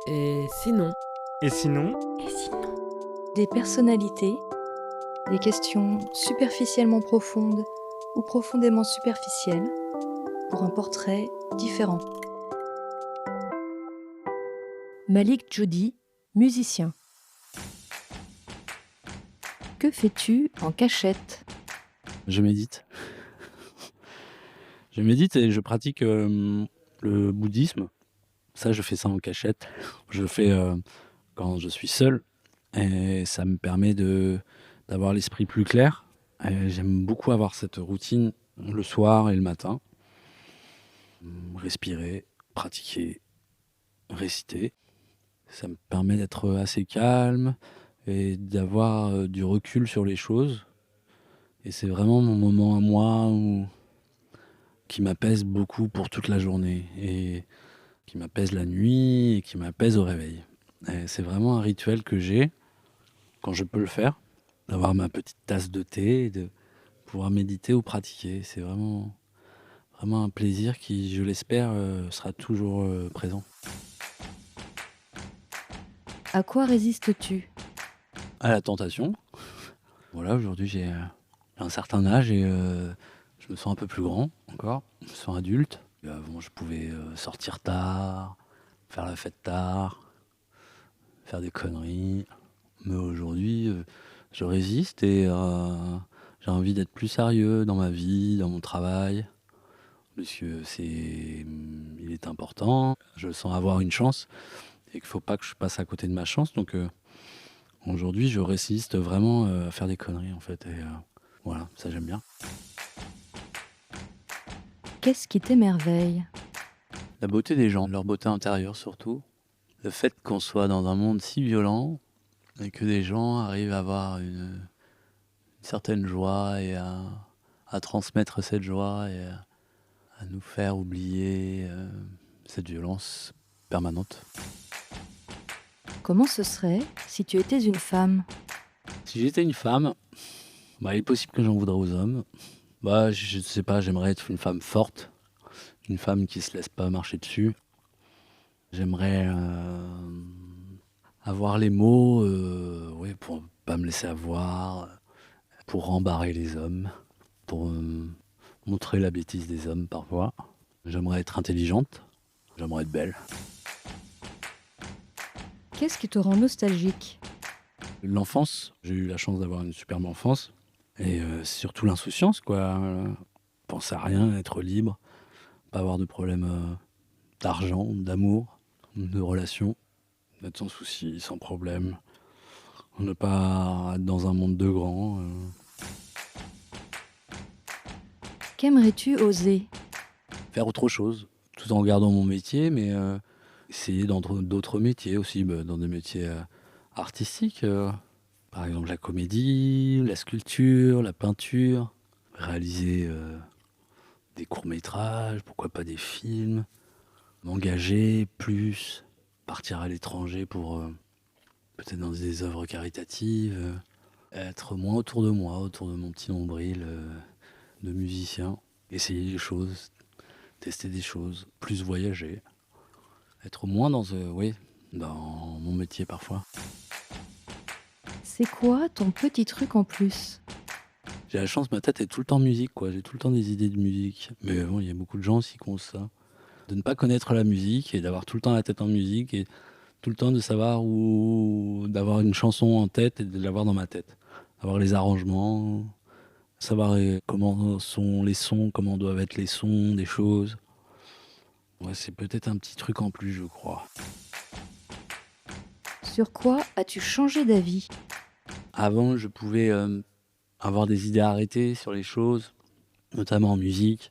Et sinon? Et sinon, Et sinon? Des personnalités, des questions superficiellement profondes ou profondément superficielles pour un portrait différent. Malik Djoudi, musicien. Que fais-tu en cachette? Je médite. Je médite et je pratique, le bouddhisme. Ça, je fais ça en cachette. Je le fais, quand je suis seul et ça me permet d'avoir l'esprit plus clair et j'aime beaucoup avoir cette routine le soir et le matin. Respirer, pratiquer, réciter. Ça me permet d'être assez calme et d'avoir, du recul sur les choses et c'est vraiment mon moment à moi où qui m'apaise beaucoup pour toute la journée et qui m'apaise la nuit et qui m'apaise au réveil. Et c'est vraiment un rituel que j'ai quand je peux le faire, d'avoir ma petite tasse de thé et de pouvoir méditer ou pratiquer. C'est vraiment un plaisir qui, je l'espère, sera toujours, présent. À quoi résistes-tu? À la tentation. Voilà, aujourd'hui j'ai, un certain âge et je me sens un peu plus grand encore, je me sens adulte. Avant je pouvais, sortir tard, faire la fête tard, faire des conneries. Mais aujourd'hui, je résiste et j'ai envie d'être plus sérieux dans ma vie, dans mon travail, parce que il est important. Je sens avoir une chance et qu'il faut pas que je passe à côté de ma chance. Donc aujourd'hui, je résiste vraiment, à faire des conneries, en fait et voilà, ça j'aime bien. Qu'est-ce qui t'émerveille? La beauté des gens, leur beauté intérieure surtout. Le fait qu'on soit dans un monde si violent et que des gens arrivent à avoir une certaine joie et à transmettre cette joie et à nous faire oublier, cette violence permanente. Comment ce serait si tu étais une femme? Si j'étais une femme, bah, il est possible que j'en voudrais aux hommes. Bah, je sais pas, j'aimerais être une femme forte, une femme qui se laisse pas marcher dessus. J'aimerais, avoir les mots, ouais, pour pas me laisser avoir, pour rembarrer les hommes, pour, montrer la bêtise des hommes parfois. J'aimerais être intelligente, j'aimerais être belle. Qu'est-ce qui te rend nostalgique? L'enfance, j'ai eu la chance d'avoir une superbe enfance et c'est surtout l'insouciance quoi, penser à rien, être libre, pas avoir de problème, d'argent, d'amour, de relations, être sans souci, sans problème, ne pas être dans un monde de grands, Qu'aimerais-tu oser? faire autre chose, tout en gardant mon métier mais essayer dans d'autres métiers aussi, bah, dans des métiers, artistiques, par exemple la comédie, la sculpture, la peinture, réaliser, des courts-métrages, pourquoi pas des films, m'engager plus, partir à l'étranger pour, peut-être dans des œuvres caritatives, être moins autour de moi, autour de mon petit nombril, de musicien, essayer des choses, tester des choses, plus voyager, être moins dans, oui, dans mon métier parfois. C'est quoi ton petit truc en plus? J'ai la chance, ma tête est tout le temps musique, quoi. J'ai tout le temps des idées de musique. Mais bon, il y a beaucoup de gens aussi qui ont ça. De ne pas connaître la musique et d'avoir tout le temps la tête en musique et tout le temps de savoir où d'avoir une chanson en tête et de l'avoir dans ma tête. Avoir les arrangements, savoir comment sont les sons, comment doivent être les sons des choses. Ouais, c'est peut-être un petit truc en plus, je crois. Sur quoi as-tu changé d'avis? Avant, je pouvais avoir des idées arrêtées sur les choses, notamment en musique.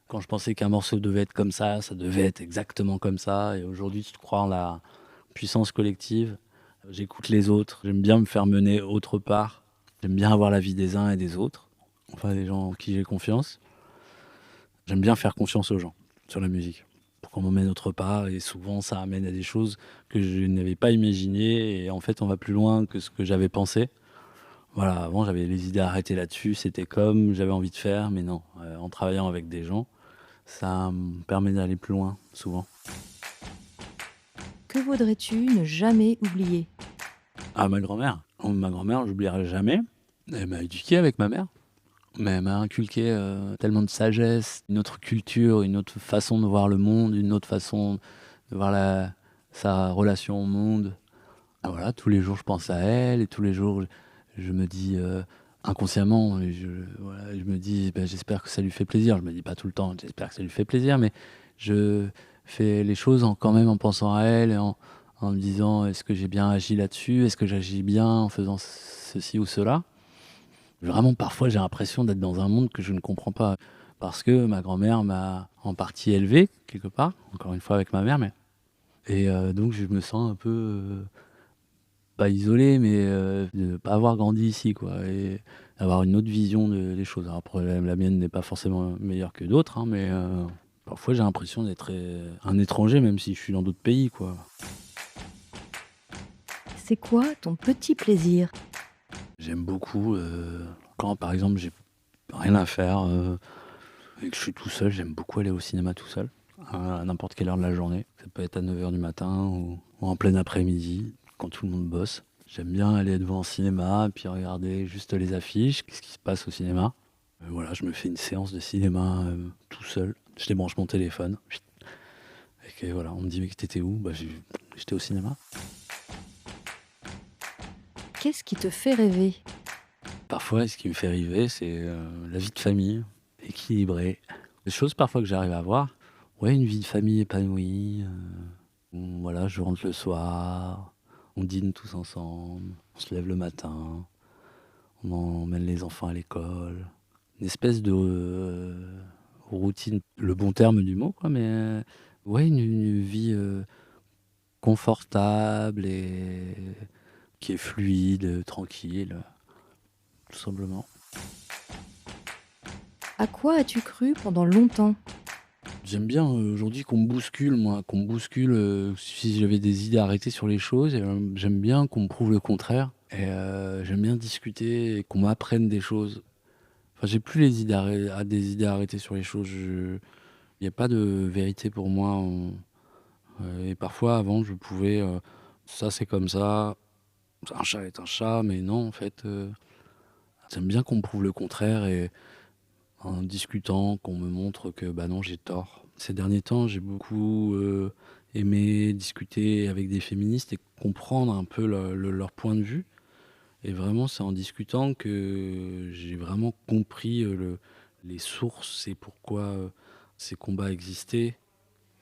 Quand je pensais qu'un morceau devait être comme ça devait être exactement comme ça. Et aujourd'hui, je crois en la puissance collective. J'écoute les autres. J'aime bien me faire mener autre part. J'aime bien avoir l'avis des uns et des autres. Enfin, des gens en qui j'ai confiance. J'aime bien faire confiance aux gens sur la musique. Pour qu'on m'emmène autre part. Et souvent, ça amène à des choses que je n'avais pas imaginées. Et en fait, on va plus loin que ce que j'avais pensé. Voilà, avant, j'avais les idées arrêtées là-dessus. C'était comme j'avais envie de faire. Mais non, en travaillant avec des gens, ça me permet d'aller plus loin, souvent. Que voudrais-tu ne jamais oublier? Ah, ma grand-mère. Oh, ma grand-mère, j'oublierai jamais. Elle m'a éduqué avec ma mère, mais elle m'a inculqué, tellement de sagesse, une autre culture, une autre façon de voir le monde, une autre façon de voir sa relation au monde. Ah voilà, tous les jours je pense à elle et tous les jours je me dis, inconsciemment, voilà, je me dis: «Bah, j'espère que ça lui fait plaisir». Je me dis pas tout le temps: «J'espère que ça lui fait plaisir», mais je fais les choses quand même en pensant à elle et en me disant: «Est-ce que j'ai bien agi là-dessus? Est-ce que j'agis bien en faisant ceci ou cela?» Vraiment, parfois, j'ai l'impression d'être dans un monde que je ne comprends pas, parce que ma grand-mère m'a en partie élevé quelque part, encore une fois avec ma mère, mais donc je me sens un peu, pas isolé, mais de pas avoir grandi ici, quoi, et d'avoir une autre vision des choses. Alors après, la mienne n'est pas forcément meilleure que d'autres, hein, mais parfois j'ai l'impression d'être, un étranger, même si je suis dans d'autres pays, quoi. C'est quoi ton petit plaisir? J'aime beaucoup, quand par exemple j'ai rien à faire, et que je suis tout seul, j'aime beaucoup aller au cinéma tout seul, à n'importe quelle heure de la journée. Ça peut être à 9 heures du matin ou en plein après-midi, quand tout le monde bosse. J'aime bien aller devant un cinéma, puis regarder juste les affiches, qu'est-ce qui se passe au cinéma. Voilà, je me fais une séance de cinéma, tout seul. Je débranche mon téléphone, chut, et que voilà, on me dit: «Mais tu étais où?» Bah, j'étais au cinéma. Qu'est-ce qui te fait rêver? Parfois, ce qui me fait rêver, c'est, la vie de famille, équilibrée. Des choses parfois que j'arrive à avoir. Ouais, une vie de famille épanouie, voilà, je rentre le soir, on dîne tous ensemble, on se lève le matin, on emmène les enfants à l'école. Une espèce de, routine, le bon terme du mot, quoi, mais ouais, une vie, confortable et qui est fluide, tranquille, tout simplement. À quoi as-tu cru pendant longtemps? J'aime bien, aujourd'hui qu'on me bouscule, moi, qu'on me bouscule, si j'avais des idées arrêtées sur les choses, et j'aime bien qu'on me prouve le contraire, et j'aime bien discuter et qu'on m'apprenne des choses. Enfin, j'ai plus les idées des idées arrêtées sur les choses. Il y a pas de vérité pour moi, et parfois avant je pouvais, ça c'est comme ça, un chat est un chat, mais non en fait, j'aime bien qu'on me prouve le contraire, et en discutant, qu'on me montre que, bah, non, j'ai tort. Ces derniers temps, j'ai beaucoup, aimé discuter avec des féministes et comprendre un peu leur point de vue, et vraiment, c'est en discutant que j'ai vraiment compris, les sources et pourquoi, ces combats existaient,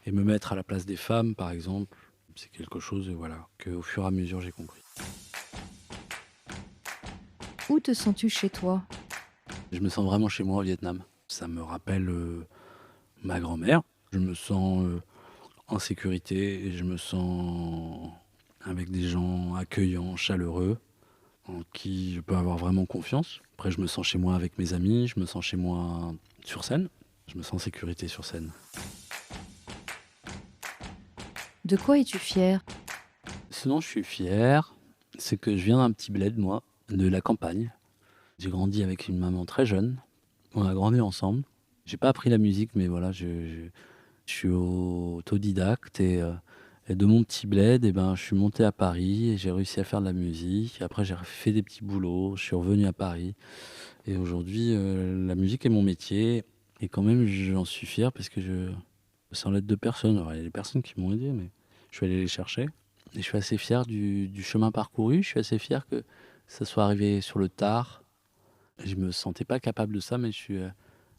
et me mettre à la place des femmes, par exemple, c'est quelque chose, voilà, qu'au fur et à mesure, j'ai compris. Où te sens-tu chez toi? Je me sens vraiment chez moi au Vietnam. Ça me rappelle, ma grand-mère. Je me sens, en sécurité, et je me sens avec des gens accueillants, chaleureux, en qui je peux avoir vraiment confiance. Après, je me sens chez moi avec mes amis, je me sens chez moi sur scène. Je me sens en sécurité sur scène. De quoi es-tu fier? Sinon, je suis fier, c'est que je viens d'un petit bled, moi, de la campagne. J'ai grandi avec une maman très jeune. On a grandi ensemble. J'ai pas appris la musique, mais voilà, je suis autodidacte, et de mon petit bled, et ben, je suis monté à Paris et j'ai réussi à faire de la musique. Après, j'ai fait des petits boulots, je suis revenu à Paris, et aujourd'hui, la musique est mon métier, et quand même, j'en suis fier parce que sans l'aide de personne. Alors, il y a des personnes qui m'ont aidé, mais je suis allé les chercher, et je suis assez fier du chemin parcouru. Je suis assez fier que ça soit arrivé sur le tard. Je me sentais pas capable de ça, mais je suis,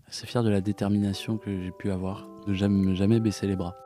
assez fier de la détermination que j'ai pu avoir, de jamais baisser les bras.